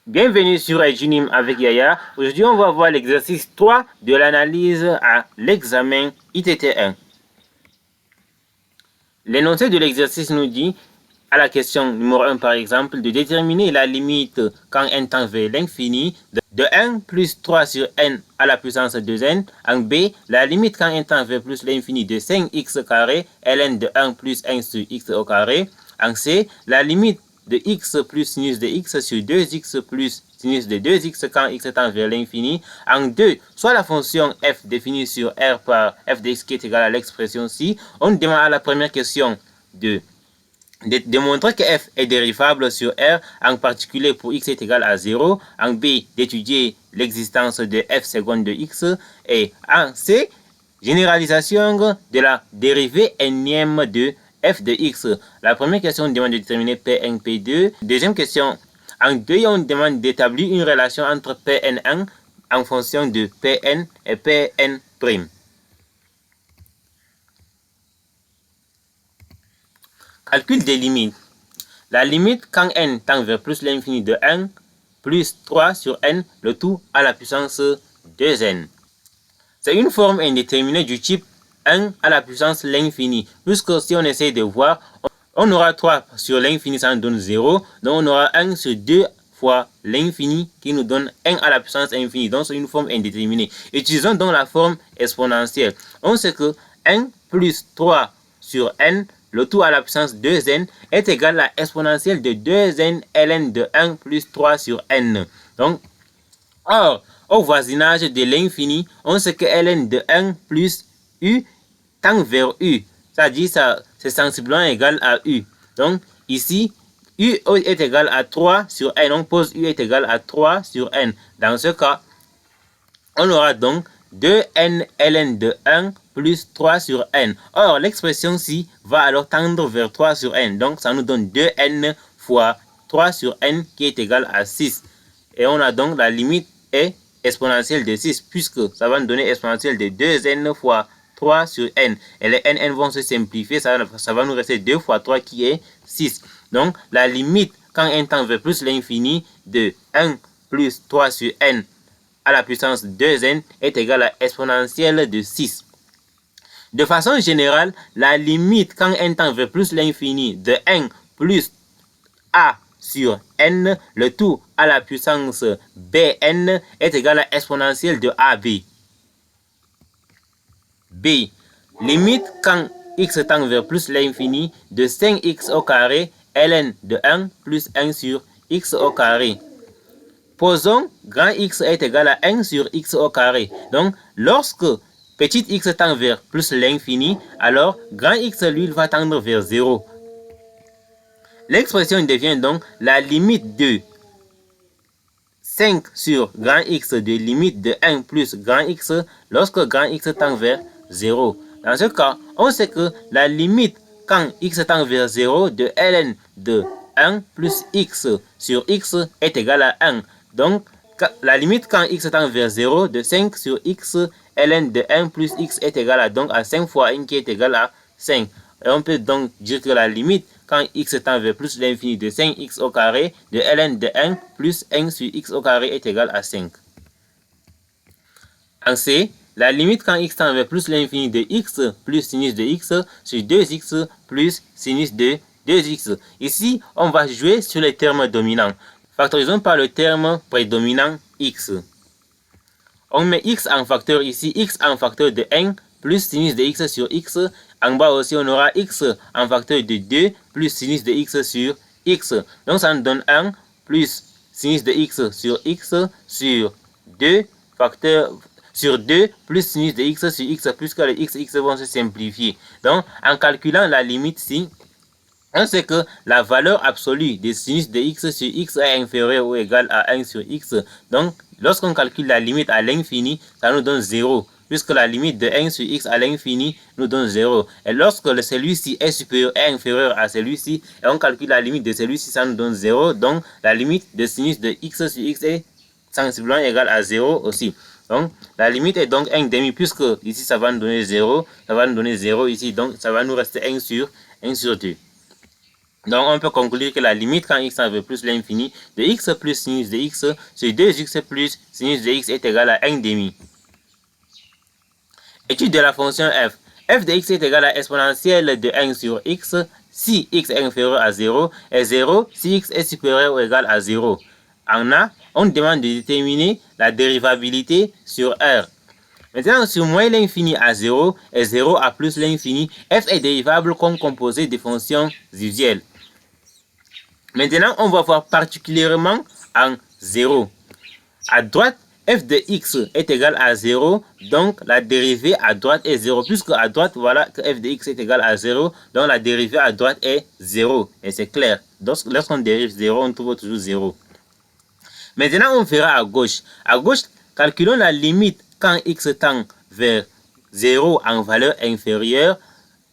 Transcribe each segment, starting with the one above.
Bienvenue sur Edunim avec Yaya. Aujourd'hui, on va voir l'exercice 3 de l'analyse à l'examen ITT1. L'énoncé de l'exercice nous dit, à la question numéro 1 par exemple, de déterminer la limite quand n tend vers l'infini de 1 plus 3 sur n à la puissance 2n. En B, la limite quand n tend vers plus l'infini de 5x carré ln de 1 plus 1 sur x au carré. En C, la limite de x plus sinus de x sur 2x plus sinus de 2x quand x tend vers l'infini. En 2, soit la fonction f définie sur R par f de x qui est égale à l'expression ci. On demande à la première question de démontrer que f est dérivable sur R, en particulier pour x est égal à 0. En B, d'étudier l'existence de f seconde de x. Et en C, généralisation de la dérivée énième de f de x. La première question, on demande de déterminer Pn, P2. Deuxième question, en 2, on demande d'établir une relation entre Pn1 en fonction de Pn et Pn'. Calcul des limites. La limite quand n tend vers plus l'infini de 1 plus 3 sur n, le tout à la puissance 2n. C'est une forme indéterminée du type 1 à la puissance l'infini, puisque si on essaie de voir, on aura 3 sur l'infini, ça nous donne 0, donc on aura 1 sur 2 fois l'infini qui nous donne 1 à la puissance infinie, donc c'est une forme indéterminée. Utilisons donc la forme exponentielle. On sait que 1 plus 3 sur n, le tout à la puissance 2n, est égal à l'exponentielle de 2n ln de 1 plus 3 sur n. Donc, or, au voisinage de l'infini, on sait que ln de 1 plus u tend vers u. C'est-à-dire que c'est sensiblement égal à u. Donc, ici, u est égal à 3 sur n. On pose u est égal à 3 sur n. Dans ce cas, on aura donc 2n ln de 1 plus 3 sur n. Or, l'expression-ci va alors tendre vers 3 sur n. Donc, ça nous donne 2n fois 3 sur n qui est égal à 6. Et on a donc la limite est exponentielle de 6, puisque ça va nous donner exponentielle de 2n fois 3 sur n. Et les n vont se simplifier, ça va nous rester 2 fois 3 qui est 6. Donc, la limite quand n tend vers plus l'infini de 1 plus 3 sur n à la puissance 2n est égale à exponentielle de 6. De façon générale, la limite quand n tend vers plus l'infini de 1 plus a sur n, le tout à la puissance bn, est égal à exponentielle de ab. B. Limite quand x tend vers plus l'infini de 5x au carré ln de 1 plus 1 sur x au carré. Posons grand x est égal à 1 sur x au carré. Donc, lorsque petit x tend vers plus l'infini, alors grand x, lui, va tendre vers 0. L'expression devient donc la limite de 5 sur grand x de limite de 1 plus grand x lorsque grand x tend vers 0. Dans ce cas, on sait que la limite quand x tend vers 0 de ln de 1 plus x sur x est égale à 1. Donc, la limite quand x tend vers 0 de 5 sur x ln de 1 plus x est égal à, donc, à 5 fois 1 qui est égal à 5. Et on peut donc dire que la limite quand x tend vers plus l'infini de 5x au carré de ln de 1 plus 1 sur x au carré est égal à 5. En C, la limite quand x tend vers plus l'infini de x plus sinus de x sur 2x plus sinus de 2x. Ici, on va jouer sur les termes dominants. Factorisons par le terme prédominant x. On met x en facteur ici, x en facteur de 1 plus sinus de x sur x. En bas aussi, on aura x en facteur de 2 plus sinus de x sur x. Donc, ça nous donne 1 plus sinus de x sur x sur 2 facteur sur 2 plus sinus de x sur x, puisque les x vont se simplifier. Donc, en calculant la limite ici, on sait que la valeur absolue de sinus de x sur x est inférieure ou égale à 1 sur x. Donc, lorsqu'on calcule la limite à l'infini, ça nous donne 0. Puisque la limite de 1 sur x à l'infini nous donne 0. Et lorsque celui-ci est supérieur et inférieur à celui-ci, et on calcule la limite de celui-ci, ça nous donne 0. Donc, la limite de sinus de x sur x est sensiblement égale à 0 aussi. Donc, la limite est donc 1,5, puisque ici, ça va nous donner 0. Ça va nous donner 0 ici. Donc, ça va nous rester 1 sur 2. Donc, on peut conclure que la limite quand x tend vers plus l'infini de x plus sinus de x sur 2x plus sinus de x est égal à 1 demi. Étude de la fonction f. F de x est égal à exponentielle de 1 sur x si x est inférieur à 0 et 0 si x est supérieur ou égal à 0. En A, on demande de déterminer la dérivabilité sur R. Maintenant, sur moins l'infini à 0 et 0 à plus l'infini, f est dérivable comme composé des fonctions usuelles. Maintenant, on va voir particulièrement en 0. À droite, f de x est égal à 0, donc la dérivée à droite est 0. Puisque à droite, voilà que f de x est égal à 0, donc la dérivée à droite est 0. Et c'est clair, lorsqu'on dérive 0, on trouve toujours 0. Maintenant, on verra à gauche. À gauche, calculons la limite quand x tend vers 0 en valeur inférieure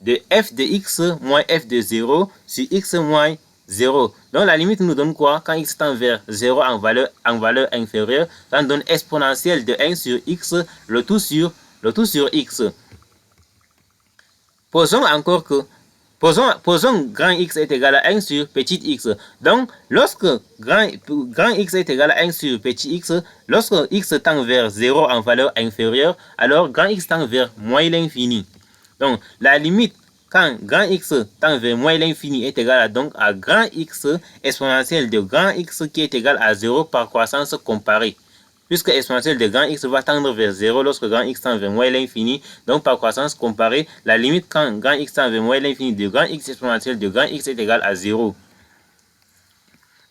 de f de x moins f de 0 sur x moins 0. Donc la limite nous donne quoi? Quand x tend vers 0 en valeur inférieure, ça nous donne exponentielle de 1 sur x, le tout sur x. Posons encore que Posons grand x est égal à 1 sur petit x. Donc, lorsque grand x est égal à 1 sur petit x, lorsque x tend vers 0 en valeur inférieure, alors grand x tend vers moins l'infini. Donc, la limite quand grand x tend vers moins l'infini est égal à grand x exponentielle de grand x qui est égal à 0 par croissance comparée. Puisque exponentielle de grand x va tendre vers 0 lorsque grand x tend vers moins l'infini, donc par croissance comparée, la limite quand grand x tend vers moins l'infini de grand x exponentielle de grand x est égale à 0.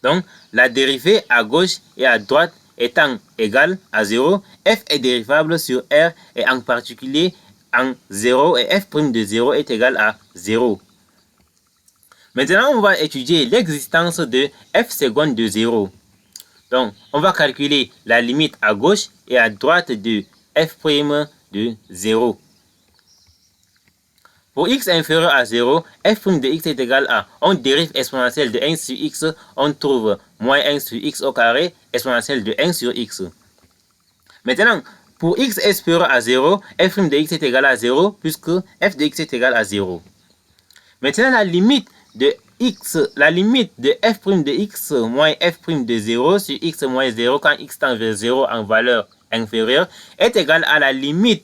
Donc, la dérivée à gauche et à droite étant égale à 0, f est dérivable sur R et en particulier en 0 et f' de 0 est égal à 0. Maintenant, on va étudier l'existence de f seconde de 0. Donc, on va calculer la limite à gauche et à droite de f' de 0. Pour x inférieur à 0, f' de x est égal à, on dérive exponentielle de 1 sur x, on trouve moins 1 sur x au carré, exponentielle de 1 sur x. Maintenant, pour x supérieur à 0, f' de x est égal à 0, puisque f de x est égal à 0. Maintenant, la limite de f' de x moins f' de 0 sur x moins 0 quand x tend vers 0 en valeur inférieure est égale à la limite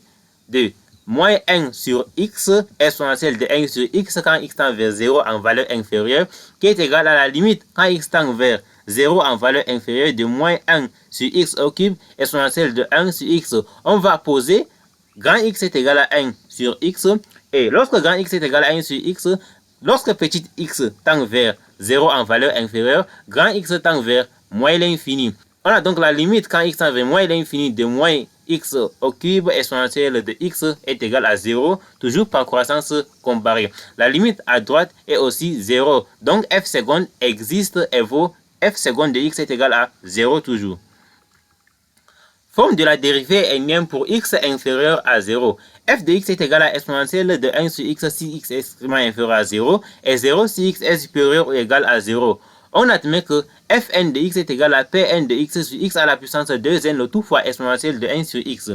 de moins 1 sur x exponentielle de 1 sur x quand x tend vers 0 en valeur inférieure qui est égale à la limite quand x tend vers 0 en valeur inférieure de moins 1 sur x au cube exponentielle de 1 sur x. On va poser grand x est égal à 1 sur x et lorsque grand x est égal à 1 sur x, lorsque petit x tend vers 0 en valeur inférieure, grand x tend vers moins l'infini. On a donc la limite quand x tend vers moins l'infini de moins x au cube exponentielle de x est égal à 0, toujours par croissance comparée. La limite à droite est aussi 0. Donc f seconde existe et vaut f seconde de x est égal à 0 toujours. Forme de la dérivée énième pour x inférieur à 0. F de x est égal à exponentielle de 1 sur x si x est extrêmement inférieur à 0 et 0 si x est supérieur ou égal à 0. On admet que fn de x est égal à pn de x sur x à la puissance 2n, le tout fois exponentielle de 1 sur x.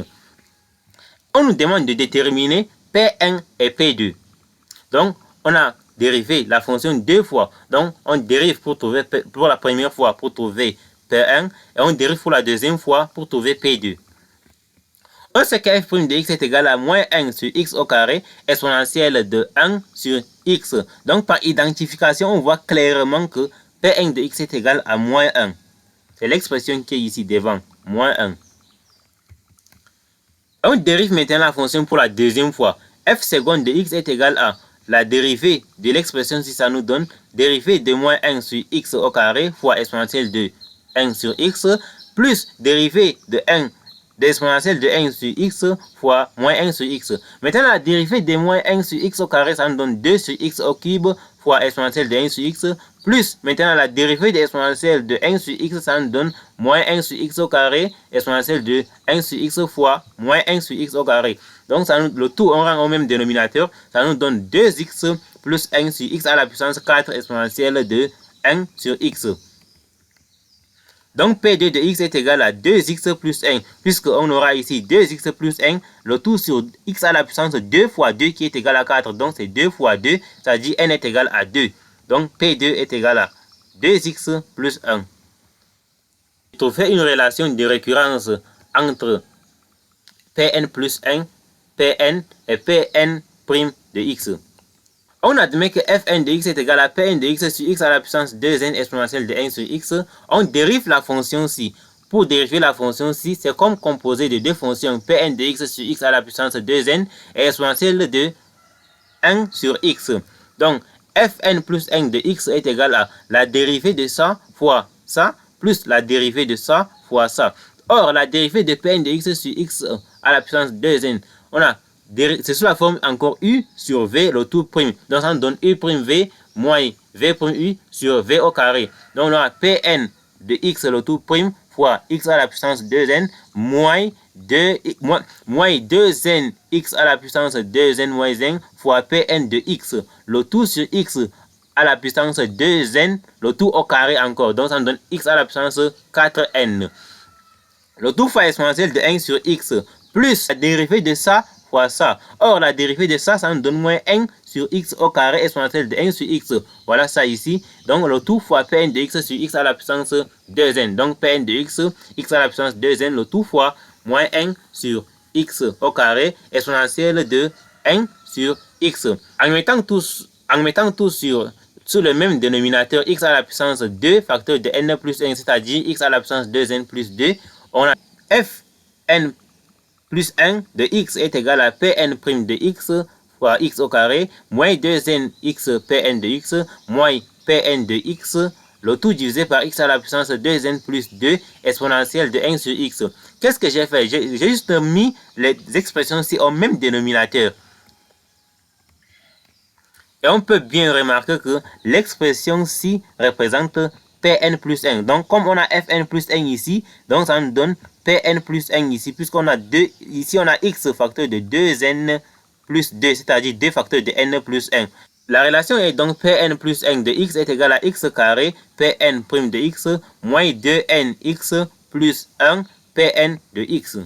On nous demande de déterminer P1 et P2. Donc, on a dérivé la fonction deux fois. Donc, on dérive pour la première fois pour trouver P1 et on dérive pour la deuxième fois pour trouver P2. On sait que f' de x est égal à moins 1 sur x au carré exponentielle de 1 sur x. Donc, par identification, on voit clairement que P1 de x est égal à moins 1. C'est l'expression qui est ici devant, moins 1. On dérive maintenant la fonction pour la deuxième fois. F seconde de x est égal à la dérivée de l'expression si ça nous donne dérivée de moins 1 sur x au carré fois exponentielle de 1 sur x plus dérivée de 1 d'exponentielle de 1 sur x fois moins 1 sur x. Maintenant, la dérivée de moins 1 sur x au carré, ça nous donne 2 sur x au cube fois exponentielle de 1 sur x, plus maintenant la dérivée de exponentielle de 1 sur x, ça nous donne moins 1 sur x au carré, exponentielle de 1 sur x fois moins 1 sur x au carré. Donc, ça nous, le tout, on rend au même dénominateur, ça nous donne 2x plus 1 sur x à la puissance 4 exponentielle de 1 sur x. Donc, P2 de x est égal à 2x plus 1, puisqu'on aura ici 2x plus 1, le tout sur x à la puissance 2 fois 2 qui est égal à 4. Donc, c'est 2 fois 2, ça dit n est égal à 2. Donc P2 est égal à 2x plus 1. Trouver une relation de récurrence entre Pn plus 1, Pn et Pn' de x. On admet que Fn de x est égal à Pn de x sur x à la puissance 2n exponentielle de 1 sur x. On dérive la fonction ci. Pour dériver la fonction ci, c'est comme composé de deux fonctions Pn de x sur x à la puissance 2n et exponentielle de 1 sur x. Donc, Fn plus 1 de x est égal à la dérivée de ça fois ça, plus la dérivée de ça fois ça. Or, la dérivée de Pn de x sur x à la puissance 2n, c'est sous la forme encore u sur v, le tout prime. Donc, ça nous donne u prime v moins v prime u sur v au carré. Donc, on a Pn de x, le tout prime, fois x à la puissance 2n, moins 2n x à la puissance 2n moins 1 fois Pn de x, le tout sur x à la puissance 2n, le tout au carré encore. Donc, ça nous donne x à la puissance 4n. Le tout fois exponentielle de 1 sur x, plus la dérivée de ça fois ça. Or, la dérivée de ça, ça nous donne moins 1 sur x au carré exponentielle de 1 sur x. Voilà ça ici. Donc, le tout fois Pn de x sur x à la puissance 2n. Donc, Pn de x, x à la puissance 2n, le tout fois moins 1 sur x au carré exponentielle de 1 sur x. En mettant tout sur le même dénominateur, x à la puissance 2 facteur de n plus 1, c'est-à-dire x à la puissance 2n plus 2, on a Fn plus 1 de x est égal à Pn' de x fois x au carré, moins 2n x Pn de x, moins Pn de x, le tout divisé par x à la puissance 2n plus 2 exponentielle de 1 sur x. Qu'est-ce que j'ai fait? J'ai juste mis les expressions ci au même dénominateur. Et on peut bien remarquer que l'expression ci représente Pn plus 1. Donc, comme on a Fn plus 1 ici, donc ça nous donne Pn plus 1 ici, puisqu'on a 2, ici on a x facteur de 2n plus 2, c'est-à-dire 2 facteurs de n plus 1. La relation est donc Pn plus 1 de x est égal à x carré Pn' de x moins 2nx plus 1 Pn de x.